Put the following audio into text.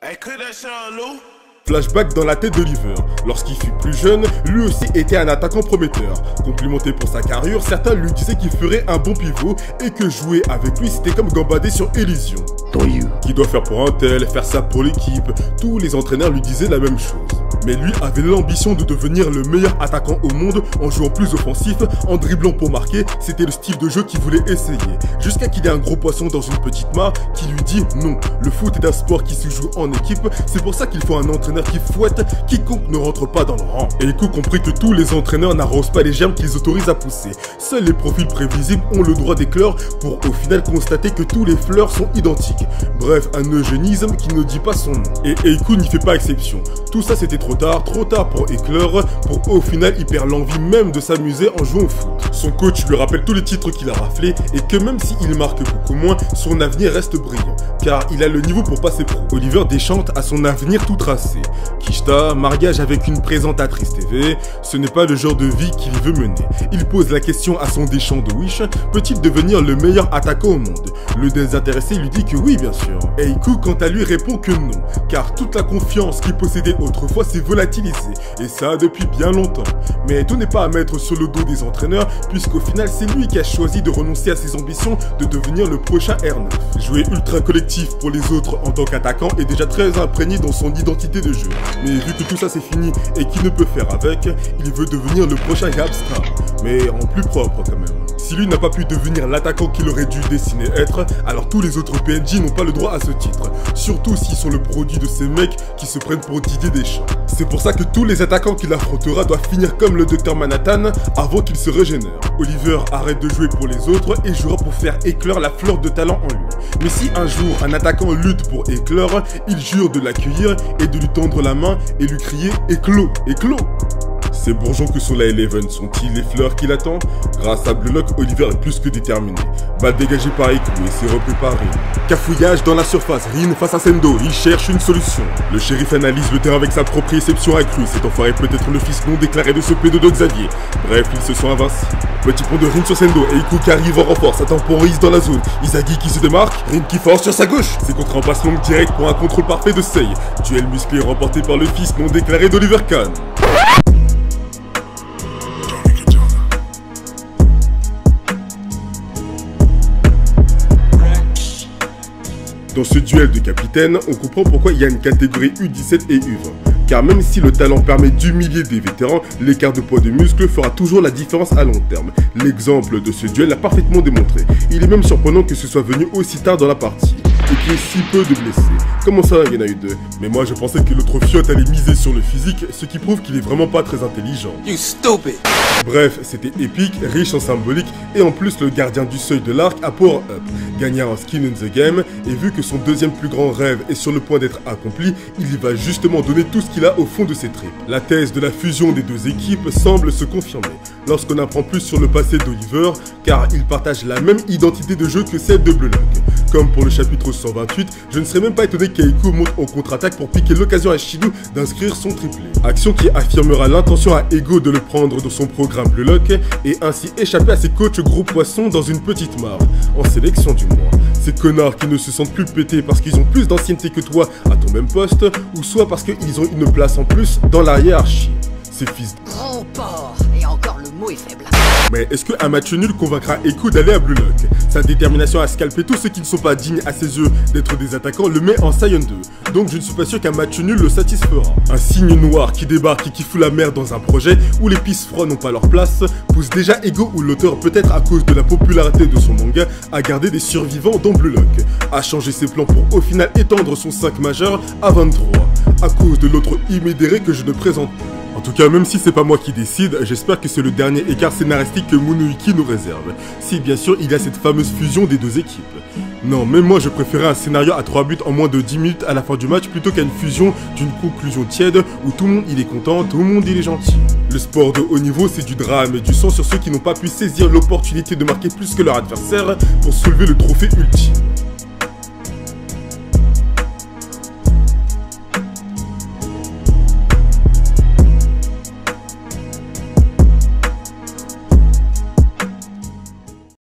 Hey, cut that shit on, Lou. Flashback dans la tête d'Oliver. Lorsqu'il fut plus jeune, lui aussi était un attaquant prometteur. Complimenté pour sa carrure, certains lui disaient qu'il ferait un bon pivot et que jouer avec lui c'était comme gambader sur Elysion. Qui doit faire pour un tel, faire ça pour l'équipe. Tous les entraîneurs lui disaient la même chose. Mais lui avait l'ambition de devenir le meilleur attaquant au monde en jouant plus offensif, en dribblant pour marquer. C'était le style de jeu qu'il voulait essayer. Jusqu'à qu'il y ait un gros poisson dans une petite mare qui lui dit non, le foot est un sport qui se joue en équipe, c'est pour ça qu'il faut un entraîneur qui fouette quiconque ne rentre pas dans le rang. Et Eiko comprit que tous les entraîneurs n'arrosent pas les germes qu'ils autorisent à pousser. Seuls les profils prévisibles ont le droit d'éclore pour au final constater que tous les fleurs sont identiques. Bref, un eugénisme qui ne dit pas son nom. Et Eiko n'y fait pas exception. Tout ça c'était trop tard pour éclore, pour au final il perd l'envie même de s'amuser en jouant au foot. Son coach lui rappelle tous les titres qu'il a raflés et que même s'il marque beaucoup moins, son avenir reste brillant, car il a le niveau pour passer pro. Oliver déchante à son avenir tout tracé. Kishta, mariage avec une présentatrice TV, ce n'est pas le genre de vie qu'il veut mener. Il pose la question à son Deschamps de Wish, peut-il devenir le meilleur attaquant au monde? Le désintéressé lui dit que oui bien sûr. Eiko quant à lui répond que non, car toute la confiance qu'il possédait autrefois s'est volatilisée, et ça depuis bien longtemps. Mais tout n'est pas à mettre sur le dos des entraîneurs, puisqu'au final c'est lui qui a choisi de renoncer à ses ambitions de devenir le prochain R9. Jouer ultra collectif pour les autres en tant qu'attaquant est déjà très imprégné dans son identité de jeu. Mais vu que tout ça c'est fini et qu'il ne peut faire avec, il veut devenir le prochain Gabstar, mais en plus propre quand même. Si lui n'a pas pu devenir l'attaquant qu'il aurait dû dessiner être, alors tous les autres PNJ n'ont pas le droit à ce titre. Surtout s'ils sont le produit de ces mecs qui se prennent pour Didier Deschamps. C'est pour ça que tous les attaquants qu'il affrontera doivent finir comme le Dr Manhattan avant qu'il se régénère. Oliver arrête de jouer pour les autres et jouera pour faire éclore la fleur de talent en lui. Mais si un jour un attaquant lutte pour éclore, il jure de l'accueillir et de lui tendre la main et lui crier « Éclos, éclos !» Ces bourgeons que sont la Eleven sont-ils les fleurs qui l'attendent? Grâce à Blue Lock, Oliver est plus que déterminé. Va dégager par Eiko et s'est repréparé. Cafouillage dans la surface, Rin face à Sendo, il cherche une solution. Le shérif analyse le terrain avec sa propre exception accrue. Cet enfoiré peut être le fils non déclaré de ce pédo de Xavier. Bref, ils se sont invincibles. Petit pont de Rin sur Sendo, Eiko qui arrive en renfort, ça temporise dans la zone. Izagi qui se démarque, Rin qui force sur sa gauche. C'est contre un passe longue direct pour un contrôle parfait de Sei. Duel musclé remporté par le fils non déclaré d'Oliver Kahn. Dans ce duel de capitaine, on comprend pourquoi il y a une catégorie U17 et U20. Car même si le talent permet d'humilier des vétérans, l'écart de poids de muscle fera toujours la différence à long terme. L'exemple de ce duel l'a parfaitement démontré. Il est même surprenant que ce soit venu aussi tard dans la partie, et qu'il y ait si peu de blessés. Comment ça, il y en a eu deux? Mais moi je pensais que l'autre fiotte allait miser sur le physique, ce qui prouve qu'il est vraiment pas très intelligent. You stupid. Bref, c'était épique, riche en symbolique, et en plus le gardien du seuil de l'arc a power up, gagné un skin in the game, et vu que son deuxième plus grand rêve est sur le point d'être accompli, il y va justement donner tout ce qu'il a au fond de ses tripes. La thèse de la fusion des deux équipes semble se confirmer, lorsqu'on apprend plus sur le passé d'Oliver, car il partage la même identité de jeu que celle de Blue Lock. Comme pour le chapitre 128, je ne serais même pas étonné qu'Eiko monte en contre-attaque pour piquer l'occasion à Shido d'inscrire son triplé. Action qui affirmera l'intention à Ego de le prendre dans son programme Blue Lock et ainsi échapper à ses coachs gros poissons dans une petite mare, en sélection du mois. Ces connards qui ne se sentent plus pétés parce qu'ils ont plus d'ancienneté que toi à ton même poste, ou soit parce qu'ils ont une place en plus dans la hiérarchie. Ces fils de... Gros porc, et encore le mot est faible. Mais est-ce qu'un match nul convaincra Eiko d'aller à Blue Lock? Sa détermination à scalper tous ceux qui ne sont pas dignes à ses yeux d'être des attaquants le met en Saiyan 2. Donc je ne suis pas sûr qu'un match nul le satisfera. Un signe noir qui débarque et qui fout la merde dans un projet où les pistes froides n'ont pas leur place pousse déjà Ego ou l'auteur, peut-être à cause de la popularité de son manga, à garder des survivants dans Blue Lock, à changer ses plans pour au final étendre son 5 majeur à 23, à cause de l'autre immédéré que je ne présente pas. En tout cas, même si c'est pas moi qui décide, j'espère que c'est le dernier écart scénaristique que Monoiki nous réserve. Si bien sûr il y a cette fameuse fusion des deux équipes. Non, même moi je préférais un scénario à 3 buts en moins de 10 minutes à la fin du match plutôt qu'à une fusion d'une conclusion tiède où tout le monde il est content, tout le monde il est gentil. Le sport de haut niveau c'est du drame et du sang sur ceux qui n'ont pas pu saisir l'opportunité de marquer plus que leur adversaire pour soulever le trophée ultime.